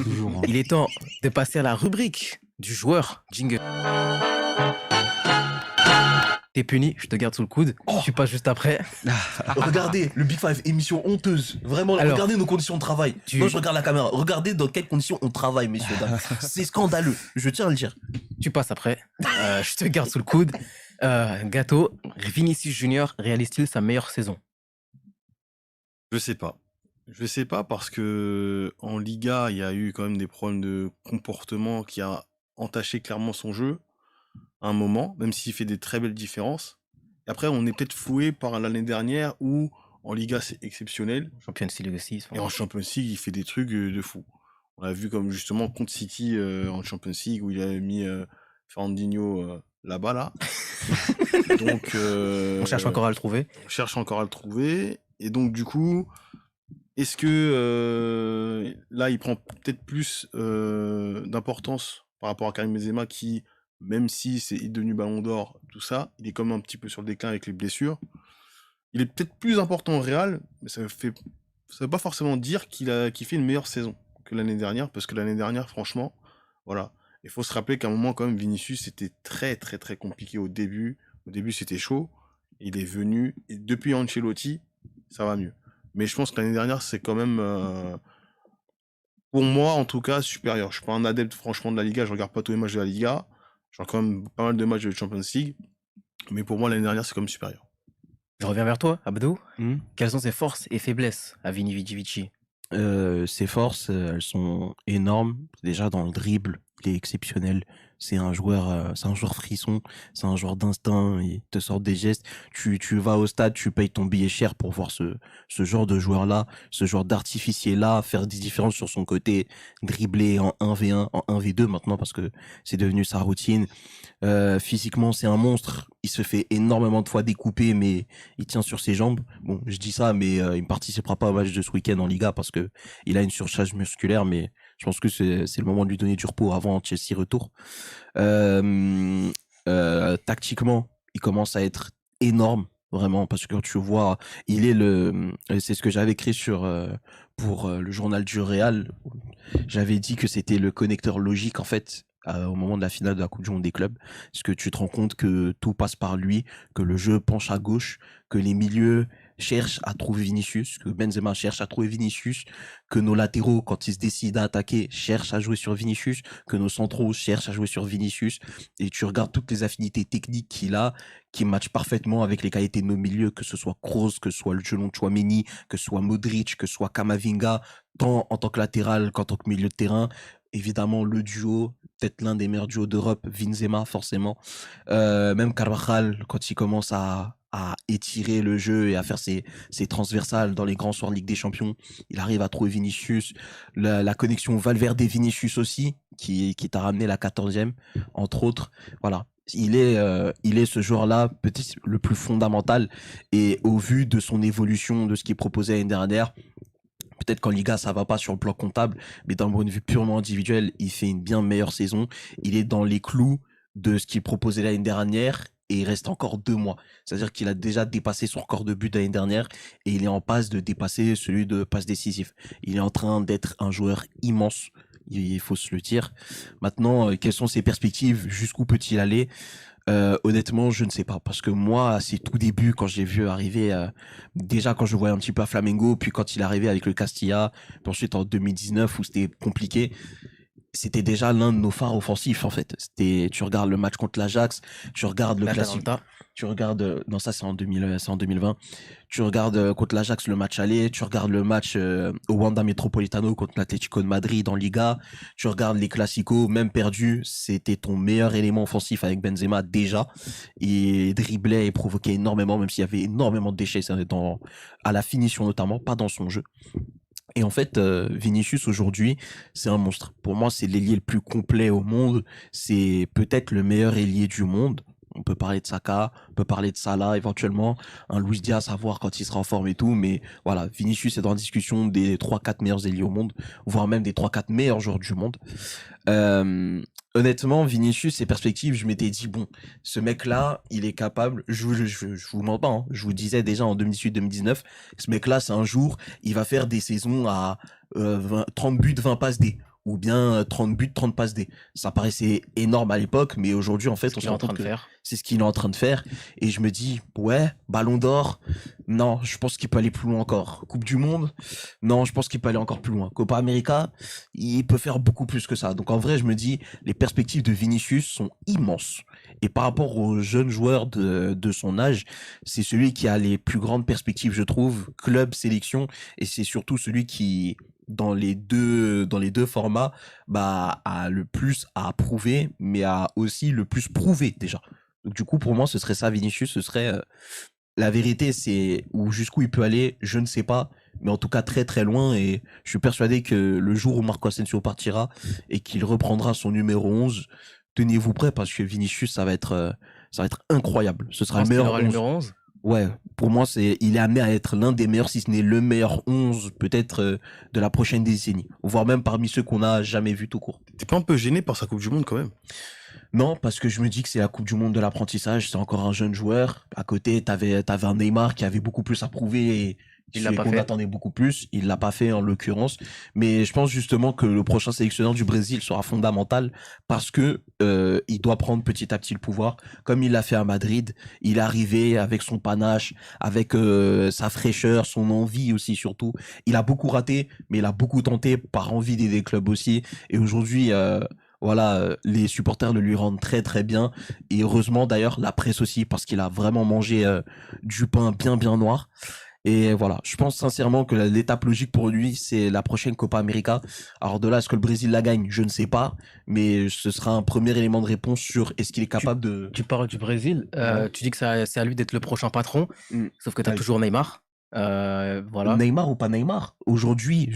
Toujours, hein. Il est temps de passer à la rubrique du joueur jingle. T'es puni, je te garde sous le coude. Oh. Tu passes juste après. Regardez, le Big Five, émission honteuse. Vraiment, Alors, regardez nos conditions de travail. Non, je regarde la caméra. Regardez dans quelles conditions on travaille, messieurs, dames. C'est scandaleux. Je tiens à le dire. Tu passes après. Je te garde sous le coude. Gâteau, Vinicius Junior réalise-t-il sa meilleure saison? Je sais pas. Je sais pas parce que en Liga, il y a eu quand même des problèmes de comportement qui a entaché clairement son jeu à un moment, même s'il fait des très belles différences. Et après, on est peut-être foué par l'année dernière où en Liga, c'est exceptionnel. Champions League aussi. Et en Champions League, il fait des trucs de fou. On l'a vu comme justement contre City en Champions League où il avait mis Fernandinho là-bas, là. Donc, on cherche encore à le trouver. On cherche encore à le trouver. Et donc, du coup, est-ce que là, il prend peut-être plus d'importance par rapport à Karim Benzema qui, même si c'est devenu Ballon d'Or, tout ça, il est comme un petit peu sur le déclin avec les blessures. Il est peut-être plus important au Real, mais ça veut pas forcément dire qu'il fait une meilleure saison que l'année dernière, parce que l'année dernière, franchement, voilà. Il faut se rappeler qu'à un moment, quand même, Vinicius, c'était très, très, très compliqué au début. Au début, c'était chaud. Il est venu, et depuis Ancelotti, ça va mieux. Mais je pense que l'année dernière, c'est quand même, pour moi, en tout cas, supérieur. Je suis pas un adepte, franchement, de la Liga. Je regarde pas tous les matchs de la Liga. Je regarde quand même pas mal de matchs de Champions League. Mais pour moi, l'année dernière, c'est quand même supérieur. Je reviens vers toi, Abdou. Quelles sont ses forces et faiblesses à Vini Vici? Ses forces, elles sont énormes. Déjà dans le dribble, il est exceptionnel. C'est un joueur frisson, c'est un joueur d'instinct, il te sort des gestes. Tu vas au stade, tu payes ton billet cher pour voir ce genre de joueur-là, ce genre d'artificier-là, faire des différences sur son côté, dribbler en 1v1, en 1v2 maintenant parce que c'est devenu sa routine. Physiquement, c'est un monstre. Il se fait énormément de fois découper, mais il tient sur ses jambes. Bon, je dis ça, mais il ne participera pas au match de ce week-end en Liga parce que il a une surcharge musculaire, mais je pense que c'est le moment de lui donner du repos avant Chelsea retour. Tactiquement, il commence à être énorme, vraiment, parce que quand tu vois, c'est ce que j'avais écrit pour le journal du Real. J'avais dit que c'était le connecteur logique, en fait, au moment de la finale de la Coupe du Monde des clubs, parce que tu te rends compte que tout passe par lui, que le jeu penche à gauche, que les milieux cherchent à trouver Vinicius, que Benzema cherche à trouver Vinicius, que nos latéraux, quand ils se décident à attaquer, cherchent à jouer sur Vinicius, que nos centraux cherchent à jouer sur Vinicius, et tu regardes toutes les affinités techniques qu'il a, qui matchent parfaitement avec les qualités de nos milieux, que ce soit Kroos, que ce soit le Jolon Tchouaméni, que ce soit Modric, que ce soit Camavinga, tant en tant que latéral qu'en tant que milieu de terrain. Évidemment, le duo, peut-être l'un des meilleurs duos d'Europe, Benzema, forcément. Même Carvajal, quand il commence à étirer le jeu et à faire ses transversales dans les grands soirs de Ligue des Champions, il arrive à trouver Vinicius. La connexion Valverde-Vinicius aussi, qui t'a ramené la 14e, entre autres. Voilà. Il est ce joueur-là, peut-être le plus fondamental. Et au vu de son évolution, de ce qu'il proposait l'année dernière, peut-être qu'en Liga, ça va pas sur le plan comptable, mais d'un point de vue purement individuel, il fait une bien meilleure saison. Il est dans les clous de ce qu'il proposait l'année dernière et il reste encore 2 mois. C'est-à-dire qu'il a déjà dépassé son record de but l'année dernière et il est en passe de dépasser celui de passe décisif. Il est en train d'être un joueur immense. Il faut se le dire. Maintenant, quelles sont ses perspectives? Jusqu'où peut-il aller? Honnêtement, je ne sais pas. Parce que moi, à ses tout débuts, quand j'ai vu arriver, déjà quand je voyais un petit peu à Flamengo, puis quand il est arrivé avec le Castilla, puis ensuite en 2019 où c'était compliqué, c'était déjà l'un de nos phares offensifs en fait. Tu regardes le match contre l'Ajax, tu regardes le classique, tu regardes, non ça c'est en 2020, tu regardes contre l'Ajax le match aller, tu regardes le match au Wanda Metropolitano contre l'Atlético de Madrid en Liga, tu regardes les classicos, même perdus, c'était ton meilleur élément offensif avec Benzema déjà, il driblait et provoquait énormément, même s'il y avait énormément de déchets à la finition notamment, pas dans son jeu. Et en fait, Vinicius aujourd'hui, c'est un monstre. Pour moi, c'est l'ailier le plus complet au monde. C'est peut-être le meilleur ailier du monde. On peut parler de Saka, on peut parler de Salah éventuellement, un Luis Diaz à voir quand il sera en forme et tout, mais voilà, Vinicius est dans la discussion des 3-4 meilleurs ailiers au monde, voire même des 3-4 meilleurs joueurs du monde. Honnêtement, Vinicius, ses perspectives, je m'étais dit, bon, ce mec-là, il est capable, je vous mens pas, hein, je vous disais déjà en 2018-2019, ce mec-là, c'est un jour, il va faire des saisons à 30 buts, 20 passes D. ou bien 30 buts, 30 passes D. Ça paraissait énorme à l'époque, mais aujourd'hui, en fait, Ce on qu'il se est rend en train compte de que faire. c'est ce qu'il est en train de faire. Et je me dis, ouais, Ballon d'Or, non, je pense qu'il peut aller plus loin encore. Coupe du Monde, non, je pense qu'il peut aller encore plus loin. Copa América, il peut faire beaucoup plus que ça. Donc en vrai, je me dis, les perspectives de Vinicius sont immenses. Et par rapport aux jeunes joueurs de son âge, c'est celui qui a les plus grandes perspectives, je trouve, club, sélection, et c'est surtout celui qui, dans les deux formats, bah, a le plus à prouver, mais a aussi le plus prouvé déjà. Donc du coup, pour moi, ce serait ça, Vinicius, ce serait la vérité, c'est où jusqu'où il peut aller, je ne sais pas, mais en tout cas très très loin. Et je suis persuadé que le jour où Marco Asensio partira et qu'il reprendra son numéro 11, tenez-vous prêts parce que Vinicius, ça va être incroyable. Ce Je sera le pense qu'il meilleur aura le 11. numéro 11. Ouais, pour moi, il est amené à être l'un des meilleurs, si ce n'est le meilleur 11, peut-être de la prochaine décennie, voire même parmi ceux qu'on n'a jamais vus tout court. T'es pas un peu gêné par sa Coupe du Monde quand même? Non, parce que je me dis que c'est la Coupe du Monde de l'apprentissage, c'est encore un jeune joueur. À côté, t'avais un Neymar qui avait beaucoup plus à prouver et Il l'a pas qu'on fait. attendait beaucoup plus. Il l'a pas fait en l'occurrence. Mais je pense justement que le prochain sélectionneur du Brésil sera fondamental parce que il doit prendre petit à petit le pouvoir, comme il l'a fait à Madrid. Il est arrivé avec son panache, avec sa fraîcheur, son envie aussi surtout. Il a beaucoup raté, mais il a beaucoup tenté par envie d'aider des clubs aussi. Et aujourd'hui, voilà, les supporters le lui rendent très très bien. Et heureusement d'ailleurs, la presse aussi, parce qu'il a vraiment mangé du pain bien bien noir. Et voilà, je pense sincèrement que l'étape logique pour lui, c'est la prochaine Copa América. Alors de là, est-ce que le Brésil la gagne? Je ne sais pas, mais ce sera un premier élément de réponse sur est-ce qu'il est capable de... Tu parles du Brésil. Ouais. Tu dis que c'est à lui d'être le prochain patron. Mm. Sauf que tu as Ouais. toujours Neymar. Voilà. Neymar ou pas Neymar, aujourd'hui,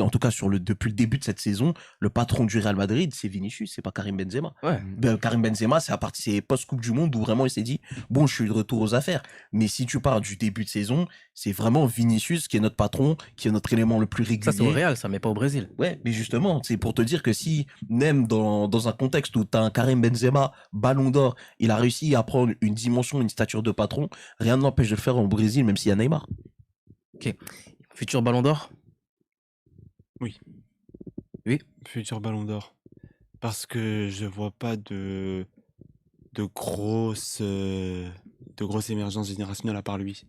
en tout cas depuis le début de cette saison, le patron du Real Madrid, c'est Vinicius, c'est pas Karim Benzema. Ouais. Karim Benzema, c'est post-Coupe du Monde où vraiment il s'est dit, bon, je suis de retour aux affaires. Mais si tu parles du début de saison, c'est vraiment Vinicius qui est notre patron, qui est notre élément le plus régulier. Ça, c'est au Real, ça, mais pas au Brésil. Ouais, mais justement, c'est pour te dire que si, même dans un contexte où tu as un Karim Benzema, Ballon d'Or, il a réussi à prendre une dimension, une stature de patron, rien ne l'empêche de le faire au Brésil, même s'il y a Neymar. Ok. Futur Ballon d'Or? Oui. Oui. Futur Ballon d'Or. Parce que je vois pas de grosses émergences générationnelles à part lui.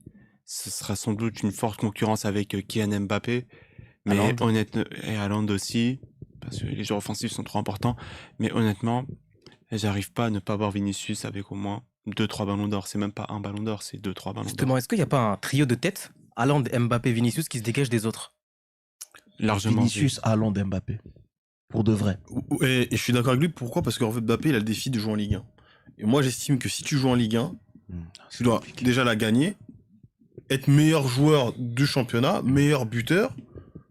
Ce sera sans doute une forte concurrence avec Kylian Mbappé, mais Haaland. honnêtement, et Haaland aussi, parce que les joueurs offensifs sont trop importants. Mais honnêtement, j'arrive pas à ne pas voir Vinicius avec au moins 2-3 ballons d'or. C'est même pas un ballon d'or, c'est 2-3 ballons Justement, d'or. est-ce qu'il n'y a pas un trio de tête, Haaland, Mbappé, Vinicius, qui se dégage des autres? Largement. Vinicius, Haaland, Mbappé. Pour de vrai. Et je suis d'accord avec lui, pourquoi? Parce qu'en fait, Mbappé, il a le défi de jouer en Ligue 1. Et moi, j'estime que si tu joues en Ligue 1, tu dois déjà la gagner, être meilleur joueur du championnat, meilleur buteur,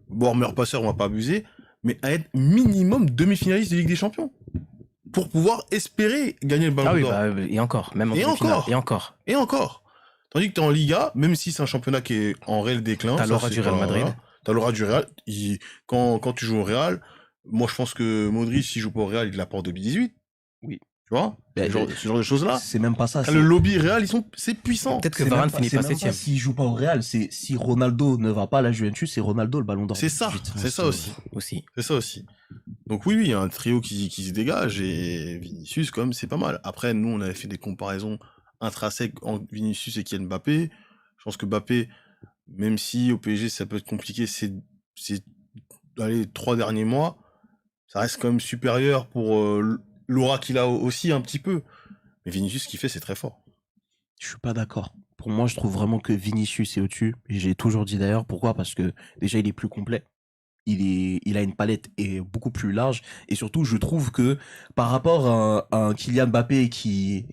bon, meilleur passeur, on va pas abuser, mais à être minimum demi-finaliste de Ligue des Champions. Pour pouvoir espérer gagner le Ballon Ah oui, d'Or. bah, et encore, même en Et demi-finale. encore. Et encore. Et encore. Tandis que t'es en Liga, même si c'est un championnat qui est en réel déclin. T'as ça, l'aura c'est du Real pas- Madrid. voilà. T'as l'aura du Real. Quand tu joues au Real, moi je pense que Modric, s'il joue pas au Real, il l'a pas en 2018. Oui. Tu vois? Ben, Ce genre de choses-là. C'est même pas ça. Le lobby Real, c'est puissant. Peut-être que c'est Varane même pas- finit c'est pas même pas septième. s'il joue pas au Real, c'est si Ronaldo ne va pas à la Juventus, c'est Ronaldo le Ballon d'Or. C'est ça, 2018. c'est ça aussi. Aussi. C'est ça aussi. Donc oui, il y a un trio qui se dégage et Vinicius, quand même, c'est pas mal. Après, nous, on avait fait des comparaisons intrinsèques entre Vinicius et Kylian Mbappé. Je pense que Mbappé, même si au PSG, ça peut être compliqué dans les 3 derniers mois, ça reste quand même supérieur pour l'aura qu'il a aussi un petit peu. Mais Vinicius, ce qu'il fait, c'est très fort. Je suis pas d'accord. Pour moi, je trouve vraiment que Vinicius est au-dessus. Et j'ai toujours dit d'ailleurs, pourquoi? Parce que déjà, il est plus complet. Il a une palette beaucoup plus large. Et surtout, je trouve que par rapport à un Kylian Mbappé qui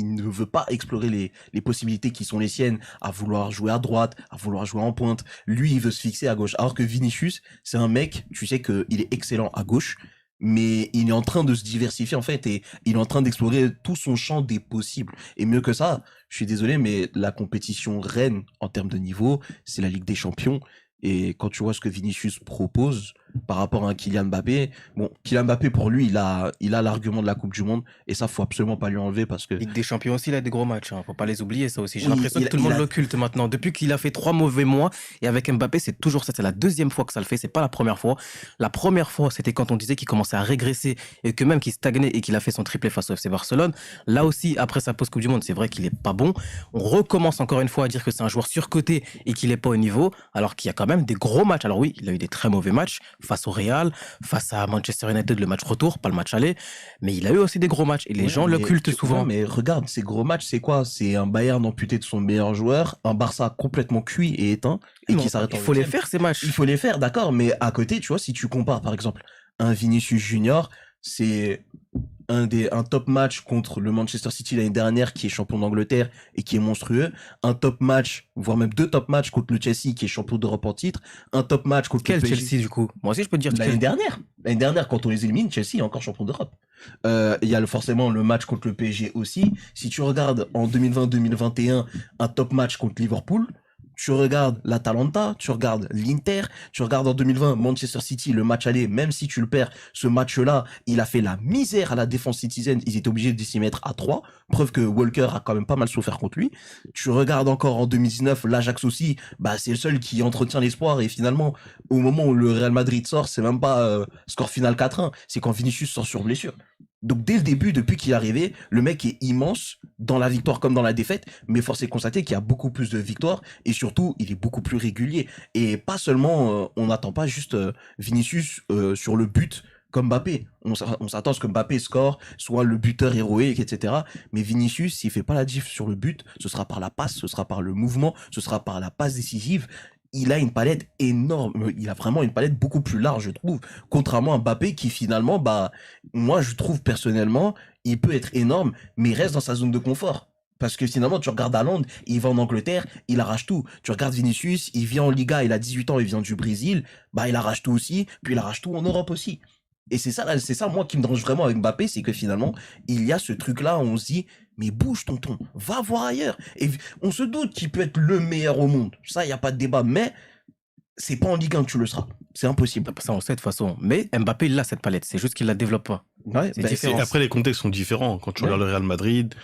ne veut pas explorer les possibilités qui sont les siennes, à vouloir jouer à droite, à vouloir jouer en pointe, lui, il veut se fixer à gauche. Alors que Vinicius, c'est un mec, tu sais qu'il est excellent à gauche, mais il est en train de se diversifier en fait et il est en train d'explorer tout son champ des possibles. Et mieux que ça, je suis désolé, mais la compétition reine en termes de niveau, c'est la Ligue des Champions. Et quand tu vois ce que Vinicius propose, par rapport à un Kylian Mbappé. Bon, Kylian Mbappé, pour lui, il a l'argument de la Coupe du Monde, et ça, faut absolument pas lui enlever parce que Ligue des Champions aussi, il a des gros matchs. Faut pas les oublier, ça aussi. J'ai Oui, l'impression que tout le monde l'occulte maintenant. Depuis qu'il a fait 3 mauvais mois, et avec Mbappé, c'est toujours ça. C'est la deuxième fois que ça le fait. C'est pas la première fois. La première fois, c'était quand on disait qu'il commençait à régresser et que même qu'il stagnait et qu'il a fait son triplé face au FC Barcelone. Là aussi, après sa pause Coupe du Monde, c'est vrai qu'il est pas bon. On recommence encore une fois à dire que c'est un joueur surcoté et qu'il est pas au niveau, alors qu'il y a quand même des gros matchs. Alors oui, il a eu des très mauvais matchs face au Real, face à Manchester United, le match retour, pas le match aller, mais il a eu aussi des gros matchs et les gens l'occultent souvent. Mais regarde, ces gros matchs, c'est quoi? C'est un Bayern amputé de son meilleur joueur, un Barça complètement cuit et éteint, et qui s'arrête en Il faut les huitième. faire ces matchs. Il faut les faire, d'accord, mais à côté, tu vois, si tu compares par exemple un Vinicius Junior, c'est un top match contre le Manchester City l'année dernière qui est champion d'Angleterre et qui est monstrueux, un top match, voire même 2 top matchs contre le Chelsea qui est champion d'Europe en titre, un top match contre Quel le PSG. Chelsea du coup? Moi aussi je peux te dire L'année dernière, quand on les élimine, Chelsea est encore champion d'Europe. Il y a forcément le match contre le PSG aussi. Si tu regardes en 2020-2021 un top match contre Liverpool, tu regardes l'Atalanta, tu regardes l'Inter, tu regardes en 2020 Manchester City, le match aller, même si tu le perds, ce match-là, il a fait la misère à la défense citizen, ils étaient obligés de s'y mettre à 3, preuve que Walker a quand même pas mal souffert contre lui. Tu regardes encore en 2019 l'Ajax aussi, bah c'est le seul qui entretient l'espoir, et finalement, au moment où le Real Madrid sort, c'est même pas score final 4-1, c'est quand Vinicius sort sur blessure. Donc dès le début, depuis qu'il est arrivé, le mec est immense dans la victoire comme dans la défaite, mais force est de constater qu'il y a beaucoup plus de victoires et surtout il est beaucoup plus régulier. Et pas seulement, on n'attend pas juste Vinicius sur le but comme Mbappé. On s'attend à ce que Mbappé score, soit le buteur héroïque, etc. Mais Vinicius, s'il fait pas la diff sur le but, ce sera par la passe, ce sera par le mouvement, ce sera par la passe décisive. Il a une palette énorme, il a vraiment une palette beaucoup plus large, je trouve, contrairement à Mbappé qui finalement, bah, moi je trouve personnellement, il peut être énorme, mais il reste dans sa zone de confort. Parce que finalement, tu regardes Haaland, il va en Angleterre, il arrache tout. Tu regardes Vinicius, il vient en Liga, il a 18 ans, il vient du Brésil, bah il arrache tout aussi, puis il arrache tout en Europe aussi. Et c'est ça, moi, qui me dérange vraiment avec Mbappé, c'est que finalement, il y a ce truc-là où on se dit, mais bouge, tonton, va voir ailleurs. Et on se doute qu'il peut être le meilleur au monde. Ça, il n'y a pas de débat, mais c'est pas en Ligue 1 que tu le seras. C'est impossible. Ça, on sait de toute façon. Mais Mbappé, il a cette palette. C'est juste qu'il la développe pas. Ouais, C'est différent. Après, les contextes sont différents. Quand tu regardes le Real Madrid,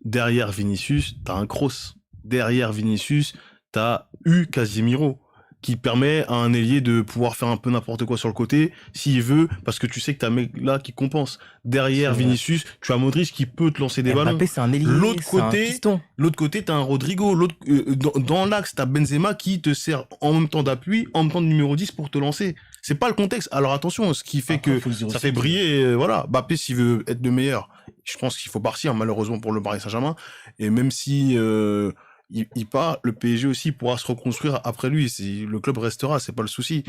derrière Vinicius, t'as un Kroos. Derrière Vinicius, t'as Casemiro, qui permet à un ailier de pouvoir faire un peu n'importe quoi sur le côté, s'il veut, parce que tu sais que t'as un mec là qui compense. Derrière Vinicius, tu as Modric qui peut te lancer des ballons. Mbappé, c'est un ailier, L'autre côté, t'as un Rodrigo. Dans l'axe, t'as Benzema qui te sert en même temps d'appui, en même temps de numéro 10 pour te lancer. C'est pas le contexte. Alors attention, ce qui fait que ça fait briller, voilà. Mbappé, s'il veut être le meilleur, je pense qu'il faut partir, malheureusement pour le Paris Saint-Germain. Et même si, il part, le PSG aussi pourra se reconstruire après lui. Le club restera, c'est pas le souci.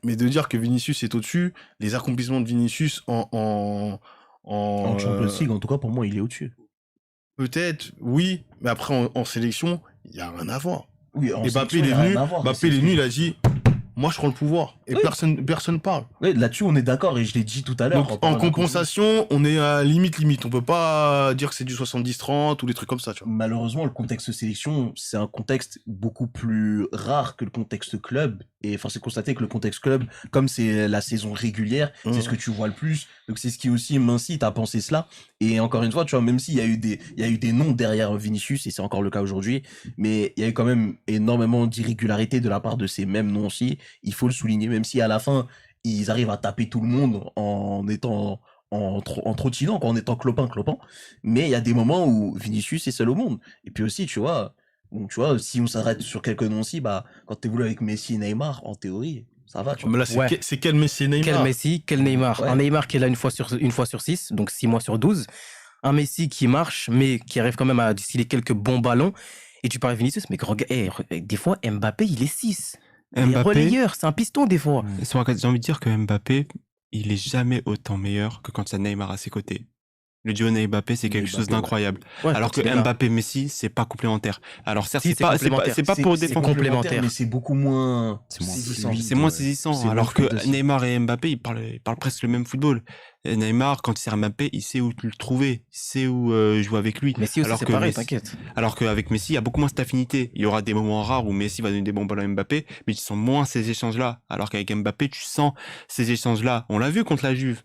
Mais de dire que Vinicius est au-dessus, les accomplissements de Vinicius en Champions League, en tout cas, pour moi, il est au-dessus. Peut-être, oui, mais après en sélection, il y a rien à voir. Oui, et Mbappé, il est venu, il a dit, moi je prends le pouvoir. Et personne parle. Oui, là-dessus, on est d'accord, et je l'ai dit tout à l'heure. Donc, en compensation, on est à limite. On peut pas dire que c'est du 70-30 ou des trucs comme ça, tu vois. Malheureusement, le contexte sélection, c'est un contexte beaucoup plus rare que le contexte club. Et force est de constater que le contexte club, comme c'est la saison régulière, c'est ce que tu vois le plus. Donc c'est ce qui aussi m'incite à penser cela. Et encore une fois, tu vois, même s'il y a eu des noms derrière Vinicius, et c'est encore le cas aujourd'hui, mais il y a eu quand même énormément d'irrégularités de la part de ces mêmes noms aussi. Il faut le souligner, même si à la fin, ils arrivent à taper tout le monde en étant en trottinant, en étant clopin. Mais il y a des moments où Vinicius est seul au monde. Et puis aussi, tu vois, si on s'arrête sur quelques noms aussi, bah, quand t'es voulu avec Messi et Neymar, en théorie, ça va, tu vois. Mais là, c'est quel Messi et Neymar? Quel Messi, quel Neymar? Ouais. Un Neymar qui est là une fois sur 6, donc 6 mois sur 12. Un Messi qui marche, mais qui arrive quand même à distiller quelques bons ballons. Et tu parles de Vinicius, mais des fois, Mbappé, il est 6. Il est relayeur, c'est un piston des fois. J'ai envie de dire que Mbappé, il est jamais autant meilleur que quand il y a Neymar à ses côtés. Le duo Mbappé, c'est quelque Mbappé, chose d'incroyable. Ouais, Alors quand que il est là. Mbappé-Messi, c'est pas complémentaire. Alors certes, Si, c'est c'est pas complémentaire. pour C'est défendre. complémentaire. Mais c'est beaucoup moins C'est moins saisissant. fluide. C'est moins Ouais. saisissant. C'est moins Alors que fluide aussi. Neymar et Mbappé, ils parlent presque le même football. Et Neymar, quand il sert Mbappé, il sait où le trouver, il sait où jouer avec lui. Messi aussi, Alors c'est que pareil, Messi- t'inquiète. Alors qu'avec Messi, il y a beaucoup moins cette affinité. Il y aura des moments rares où Messi va donner des bons ballons à Mbappé, mais tu sens moins ces échanges-là. Alors qu'avec Mbappé, tu sens ces échanges-là. On l'a vu contre la Juve.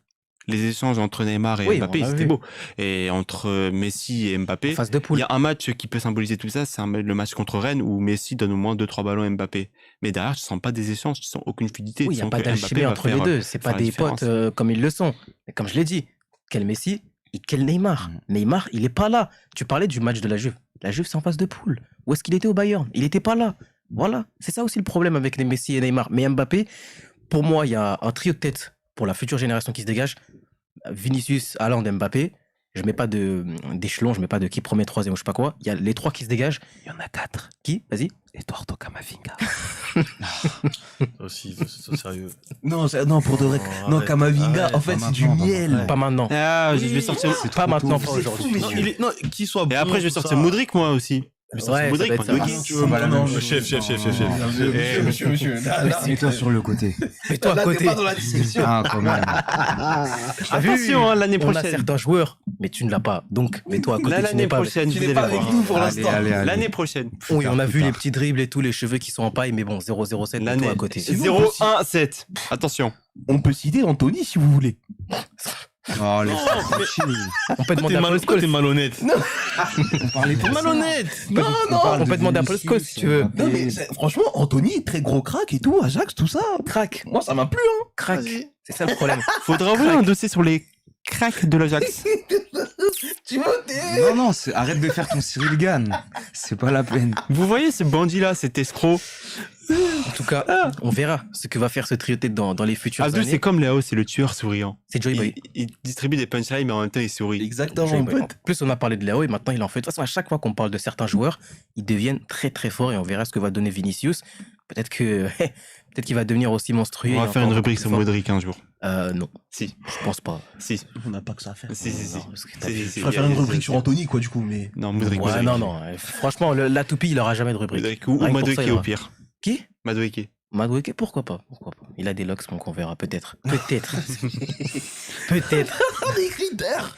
Les échanges entre Neymar et Oui, Mbappé, on l'a c'était vu. beau. Et entre Messi et En Mbappé, phase de il poule. y a un match qui peut symboliser tout ça, c'est le match contre Rennes où Messi donne au moins 2-3 ballons à Mbappé. Mais derrière, tu sens pas des échanges, tu sens aucune fluidité. Oui, il tu n'y a sens pas que Mbappé d'alchimie va entre les faire, deux. C'est pas faire la des différence. potes comme ils le sont. Mais comme je l'ai dit, quel Messi et quel Neymar. Neymar, il est pas là. Tu parlais du match de la Juve. La Juve, c'est en phase de poule. Où est-ce qu'il était au Bayern? Il était pas là. Voilà. C'est ça aussi le problème avec les Messi et Neymar. Mais Mbappé, pour moi, il y a un trio de tête pour la future génération qui se dégage. Vinicius, Haaland, Mbappé. Je mets pas d'échelon, je mets pas de qui premier, troisième ou je sais pas quoi. Il y a les trois qui se dégagent. Il y en a 4. Qui? Vas-y. Eduardo Camavinga. Aussi, c'est sérieux. Non, non, pour de vrai. Oh, Non, arrête, Kamavinga, arrête, en fait, pas c'est du maintenant, miel. arrête. Pas maintenant. Ah, je vais Oui, sortir. Pas maintenant, pas C'est aujourd'hui. fou, Non, messieurs. non, qu'il soit Et bon, après, je vais tout sortir ça. Modric, moi aussi. Je vais sortir Ouais, ça Modric, va être moi, ça. Modric. Tu veux pas la même chose. Chef. Monsieur. Là, Mets-toi sur le côté. Mets-toi à là, t'es côté. pas dans la dissection. Ah, quand même. T'as vu, Attention, hein, l'année on a prochaine. certains joueurs, mais tu ne l'as pas. Donc, mets-toi à côté. Là, tu l'année n'es pas avec- prochaine, Tu vous n'es allez pas avec voir. nous pour Allez, l'instant. allez, allez. L'année prochaine. Oui, on a Plus vu les tard. petits dribbles et tout, les cheveux qui sont en paille, mais bon, 0-0-7, mets-toi L'année à côté. 0-1-7. Attention. On peut citer Anthony si vous voulez. Oh, laisse-moi tranquille. On peut demander à Paul Pourquoi Scholes. t'es malhonnête? On parlait T'es pour ça. malhonnête! Non, non. On peut demander à Paul Scholes si tu veux. Non, mais franchement, Anthony, très gros crack et tout, Ajax, tout ça. Crac, Moi, ça m'a plu, hein. crac. Vas-y. C'est ça le problème. Faudra ouvrir un dossier sur les cracks de l'Ajax. Tu vois, t'es. Non, non, arrête de faire ton Cyril Gann. C'est pas la peine. Vous voyez ce bandit-là, cet escroc. En tout cas, on verra ce que va faire ce trio tête dans les futures Abdul, années. c'est comme Léo, c'est le tueur souriant. C'est Joey Boy. Il distribue des punchlines, mais en même temps, il sourit. Exactement, Joey mon Boy. En pote. plus, on a parlé de Léo et maintenant il en fait. De toute façon, à chaque fois qu'on parle de certains joueurs, ils deviennent très très forts et on verra ce que va donner Vinicius. Peut-être que peut-être qu'il va devenir aussi monstrueux. On et va faire encore une rubrique plus sur fort. Modric un jour. Non, Si, je pense pas. si, On n'a pas que ça à faire. si, si. Non, parce que t'as Si, vu- si, si. Je préfère une rubrique sur Anthony, quoi, du coup, mais. Non, Modric. Ouais, Modric. non, non. Franchement, la toupie, il aura jamais de rubrique. Modric ou Rien que pour ça, Madueke il au aura. pire. Qui? Madueke. Madueke, pourquoi pas? Pourquoi pas? Il a des locks, donc on verra peut-être. Peut-être. Peut-être. Les critères.